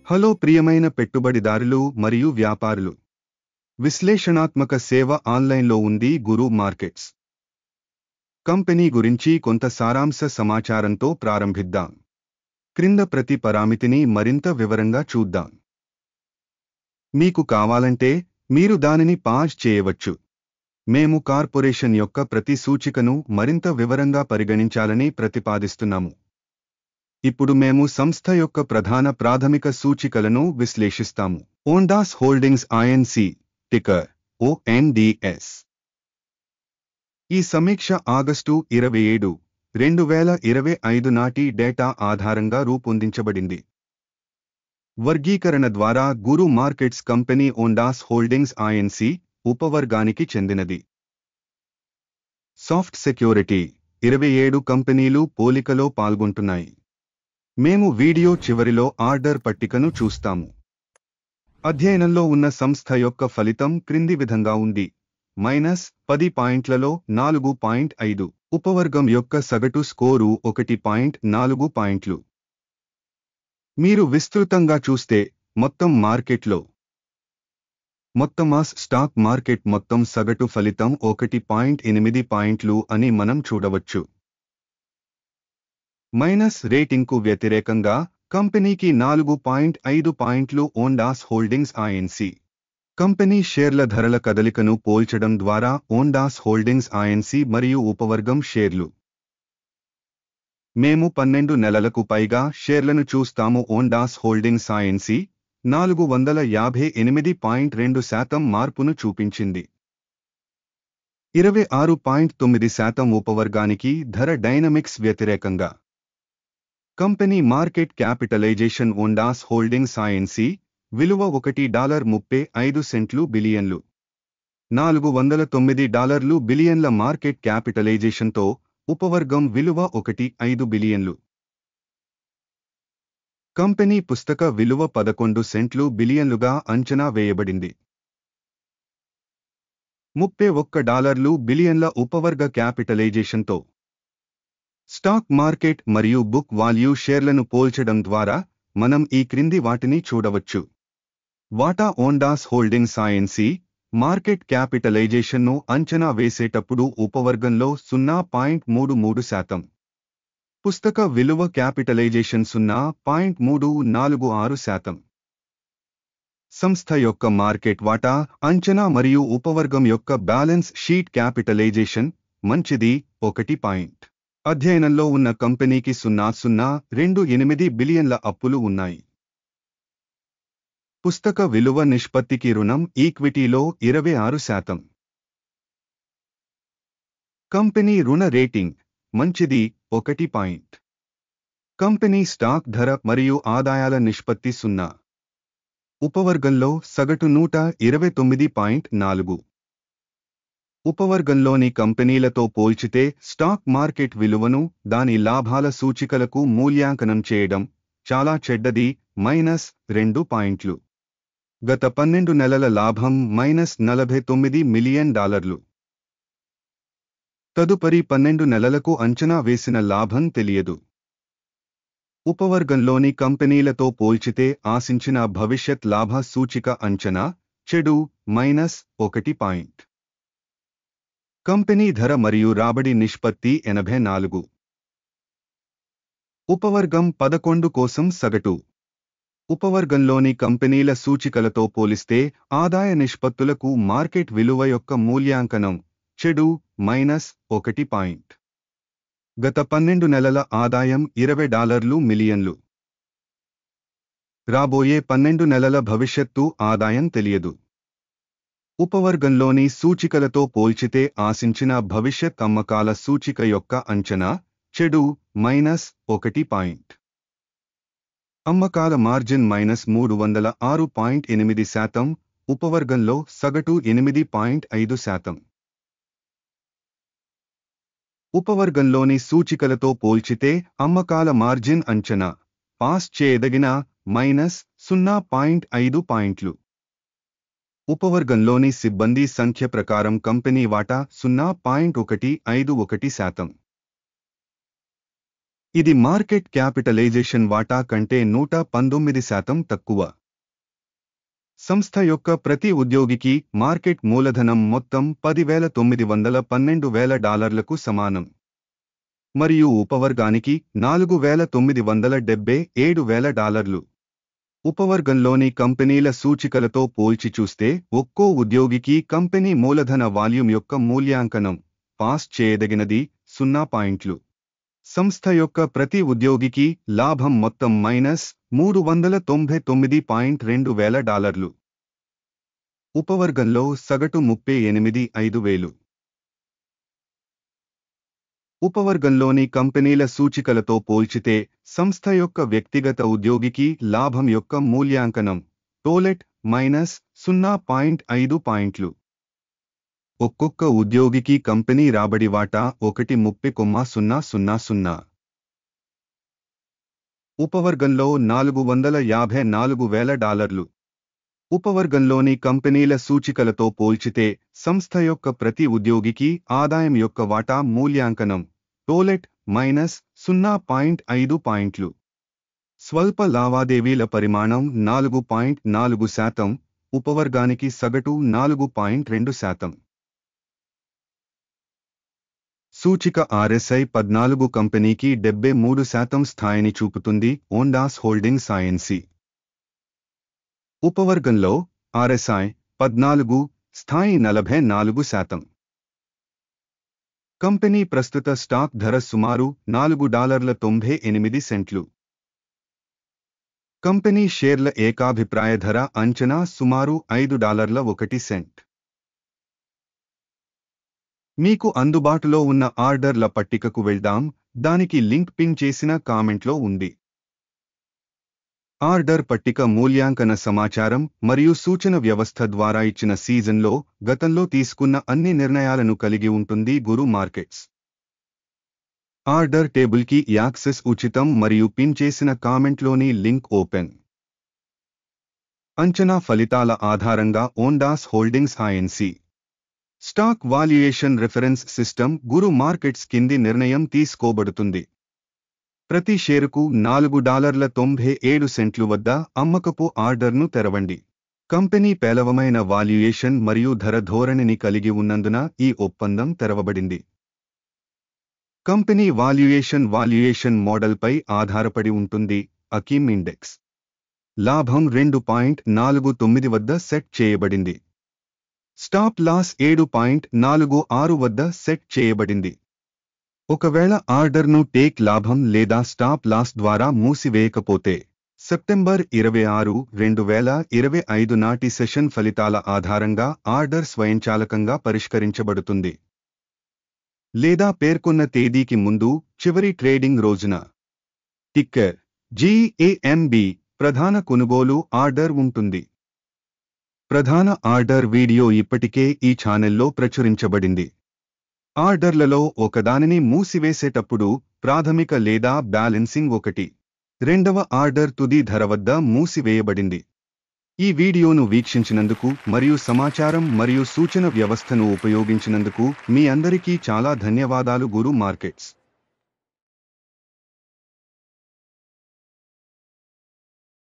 Hello ప్రియమైన పెట్టుబడిదారులు మరియు వ్యాపారులు. విశ్లేషణాత్మక సేవ ఆన్లైన్లో ఉంది గురు మార్కెట్స్. కంపెనీ గురించి కొంత సారాంశ సమాచారంతో ప్రారంభిద్దాం. క్రింద ప్రతి పరామితిని మరింత వివరంగా చూద్దాం. మీకు కావాలంటే మీరు దానిని పాజ్ చేయవచ్చు. మేము కార్పొరేషన్ యొక్క ప్రతి సూచికను మరింత వివరంగా పరిగణించాలని ప్రతిపాదిస్తున్నాము. ఇప్పుడు మేము సంస్థ యొక్క ప్రధాన ప్రాథమిక సూచికలను విశ్లేషిస్తాము. ఓండాస్ హోల్డింగ్స్ ఐఎన్సి టికర్ ONDS. ఈ సమీక్ష ఆగస్టు 27, 2025 నాటి డేటా ఆధారంగా రూపొందించబడింది. వర్గీకరణ ద్వారా గురు మార్కెట్స్ కంపెనీ ఓండాస్ హోల్డింగ్స్ ఐఎన్సి ఉపవర్గానికి చెందినది. సాఫ్ట్ సెక్యూరిటీ 27 కంపెనీలు పోలికలో పాల్గొంటున్నాయి. మేము వీడియో చివరిలో ఆర్డర్ పట్టికను చూస్తాము. అధ్యయనంలో ఉన్న సంస్థ యొక్క ఫలితం క్రింది విధంగా ఉంది. -10 పాయింట్లలో 4.5. ఉపవర్గం యొక్క సగటు స్కోరు 1.4 పాయింట్లు. మీరు విస్తృతంగా చూస్తే మొత్తం మార్కెట్లో మొత్తం స్టాక్ మార్కెట్ మొత్తం సగటు ఫలితం 1.8 పాయింట్లు అని మనం చూడవచ్చు. రేటింగ్కు వ్యతిరేకంగా కంపెనీకి 4.5 పాయింట్లు ఓండాస్ హోల్డింగ్స్ ఐఎన్సి. కంపెనీ షేర్ల ధరల కదలికను పోల్చడం ద్వారా ఓండాస్ హోల్డింగ్స్ ఐఎన్సి మరియు ఉపవర్గం షేర్లు. మేము 12 నెలలకు పైగా షేర్లను చూస్తాము. ఓండాస్ హోల్డింగ్స్ ఐఎన్సి 458.2% మార్పును చూపించింది. 26.9% ఉపవర్గానికి ధర డైనమిక్స్ వ్యతిరేకంగా. Company market capitalization Ondas Holdings Inc విలువ $1.35 బిలియన్లు. $409 బిలియన్ల మార్కెట్ క్యాపిటలైజేషన్తో ఉపవర్గం విలువ 1.5 బిలియన్లు. కంపెనీ పుస్తక విలువ $11 బిలియన్లుగా అంచనా వేయబడింది. $31 బిలియన్ల ఉపవర్గ క్యాపిటలైజేషన్తో. స్టాక్ మార్కెట్ మరియు బుక్ వాల్యూ షేర్లను పోల్చడం ద్వారా మనం ఈ క్రింది వాటిని చూడవచ్చు. వాటా ఓండాస్ హోల్డింగ్స్ ఐఎన్సి మార్కెట్ క్యాపిటలైజేషన్ను అంచనా వేసేటప్పుడు ఉపవర్గంలో 0.33%. పుస్తక విలువ క్యాపిటలైజేషన్ 0.346%. సంస్థ యొక్క మార్కెట్ వాటా అంచనా మరియు ఉపవర్గం యొక్క బ్యాలెన్స్ షీట్ క్యాపిటలైజేషన్ మంచిది 1. అధ్యయనంలో ఉన్న కంపెనీకి 0.028 బిలియన్ల అప్పులు ఉన్నాయి. పుస్తక విలువ నిష్పత్తికి రుణం ఈక్విటీలో 26%. కంపెనీ రుణ రేటింగ్ మంచిది 1. కంపెనీ స్టాక్ ధర మరియు ఆదాయాల నిష్పత్తి 0. ఉపవర్గంలో సగటు 129.4. ఉపవర్గంలోని కంపెనీలతో పోల్చితే స్టాక్ మార్కెట్ విలువను దాని లాభాల సూచికలకు మూల్యాంకనం చేయడం చాలా చెడ్డది. -2 పాయింట్లు. గత 12 నెలల లాభం $49 మిలియన్. తదుపరి 12 నెలలకు అంచనా వేసిన లాభం తెలియదు. ఉపవర్గంలోని కంపెనీలతో పోల్చితే ఆశించిన భవిష్యత్ లాభ సూచిక అంచనా చెడు -1 పాయింట్. కంపెనీ ధర మరియు రాబడి నిష్పత్తి 84. ఉపవర్గం 11 కోసం సగటు. ఉపవర్గంలోని కంపెనీల సూచికలతో పోలిస్తే ఆదాయ నిష్పత్తులకు మార్కెట్ విలువ యొక్క మూల్యాంకనం చెడు -1 పాయింట్. గత 12 నెలల ఆదాయం $20 మిలియన్లు. రాబోయే 12 నెలల భవిష్యత్తు ఆదాయం తెలియదు. ఉపవర్గంలోని సూచికలతో పోల్చితే ఆశించిన భవిష్యత్ అమ్మకాల సూచిక యొక్క అంచనా చెడు -1 పాయింట్. అమ్మకాల మార్జిన్ -306.8%. ఉపవర్గంలో సగటు 8.5%. ఉపవర్గంలోని సూచికలతో పోల్చితే అమ్మకాల మార్జిన్ అంచనా పాస్ చేయదగిన -0.5 పాయింట్లు. ఉపవర్గంలోని సిబ్బంది సంఖ్య ప్రకారం కంపెనీ వాటా 0.151%. ఇది మార్కెట్ క్యాపిటలైజేషన్ వాటా కంటే 119% తక్కువ. సంస్థ యొక్క ప్రతి ఉద్యోగికి మార్కెట్ మూలధనం మొత్తం $10,912,000 సమానం. మరియు ఉపవర్గానికి $4,977,000. ఉపవర్గంలోని కంపెనీల సూచికలతో పోల్చి చూస్తే ఒక్కో ఉద్యోగికి కంపెనీ మూలధన వాల్యూమ్ యొక్క మూల్యాంకనం పాస్ చేయదగినది 0 పాయింట్లు. సంస్థ యొక్క ప్రతి ఉద్యోగికి లాభం మొత్తం $399,200,000. ఉపవర్గంలో సగటు 38,500. ఉపవర్గంలోని కంపెనీల సూచికలతో పోల్చితే సంస్థ యొక్క వ్యక్తిగత ఉద్యోగికి లాభం యొక్క మూల్యాంకనం టోలెట్ -0.5 పాయింట్లు. ఒక్కొక్క ఉద్యోగికి కంపెనీ రాబడి వాటా 1.30,000. ఉపవర్గంలో $454,000. ఉపవర్గంలోని కంపెనీల సూచికలతో పోల్చితే సంస్థ యొక్క ప్రతి ఉద్యోగికి ఆదాయం యొక్క వాటా మూల్యాంకనం టోలెట్ -0.5 పాయింట్లు. స్వల్ప లావాదేవీల పరిమాణం 4.4%. ఉపవర్గానికి సగటు 4.2%. సూచిక RSI 14 కంపెనీకి 73% స్థాయిని చూపుతుంది. ఓండాస్ హోల్డింగ్స్ INC. ఉపవర్గంలో RSI 14 స్థాయి 44%. కంపెనీ ప్రస్తుత స్టాక్ ధర సుమారు $4.98. కంపెనీ షేర్ల ఏకాభిప్రాయ ధర అంచనా సుమారు $5.01. మీకు అందుబాటులో ఉన్న ఆర్డర్ల పట్టికకు వెళ్దాం. దానికి లింక్ పిన్ చేసిన కామెంట్లో ఉంది. ఆర్డర్ పట్టిక మూల్యాంకన సమాచారం మరియు సూచన వ్యవస్థ ద్వారా ఇచ్చిన సీజన్లో గతంలో తీసుకున్న అన్ని నిర్ణయాలను కలిగి ఉంటుంది. గురు మార్కెట్స్ ఆర్డర్ టేబుల్కి యాక్సెస్ ఉచితం మరియు పిన్ చేసిన కామెంట్లోని లింక్ ఓపెన్. అంచనా ఫలితాల ఆధారంగా Ondas Holdings INC stock valuation reference system Guru Markets కింది నిర్ణయం తీసుకోబడుతుంది. ప్రతి షేరుకు $4.97 వద్ద అమ్మకపు ఆర్డర్ను తెరవండి. కంపెనీ పేలవమైన వాల్యుయేషన్ మరియు ధర ధోరణిని కలిగి ఉన్నందున ఈ ఒప్పందం తెరవబడింది. కంపెనీ వాల్యుయేషన్ మోడల్పై ఆధారపడి ఉంటుంది. అకీమ్ ఇండెక్స్ లాభం 2.49 వద్ద సెట్ చేయబడింది. స్టాప్ లాస్ 7.46 వద్ద సెట్ చేయబడింది. ఒకవేళ ఆర్డర్ను టేక్ లాభం లేదా స్టాప్ లాస్ ద్వారా మూసివేయకపోతే సెప్టెంబర్ 26, 2025 నాటి సెషన్ ఫలితాల ఆధారంగా ఆర్డర్ స్వయంచాలకంగా పరిష్కరించబడుతుంది లేదా పేర్కొన్న తేదీకి ముందు చివరి ట్రేడింగ్ రోజున. టిక్కర్ GAMB ప్రధాన కొనుగోలు ఆర్డర్ ఉంటుంది. ప్రధాన ఆర్డర్ వీడియో ఇప్పటికే ఈ ఛానెల్లో ప్రచురించబడింది. ఆర్డర్లలో ఒకదానిని మూసివేసేటప్పుడు ప్రాథమిక లేదా బ్యాలెన్సింగ్ 1. రెండవ ఆర్డర్ తుది ధర వద్ద మూసివేయబడింది. ఈ వీడియోను వీక్షించినందుకు మరియు సమాచారం మరియు సూచన వ్యవస్థను ఉపయోగించినందుకు మీ అందరికీ చాలా ధన్యవాదాలు. గురు మార్కెట్స్.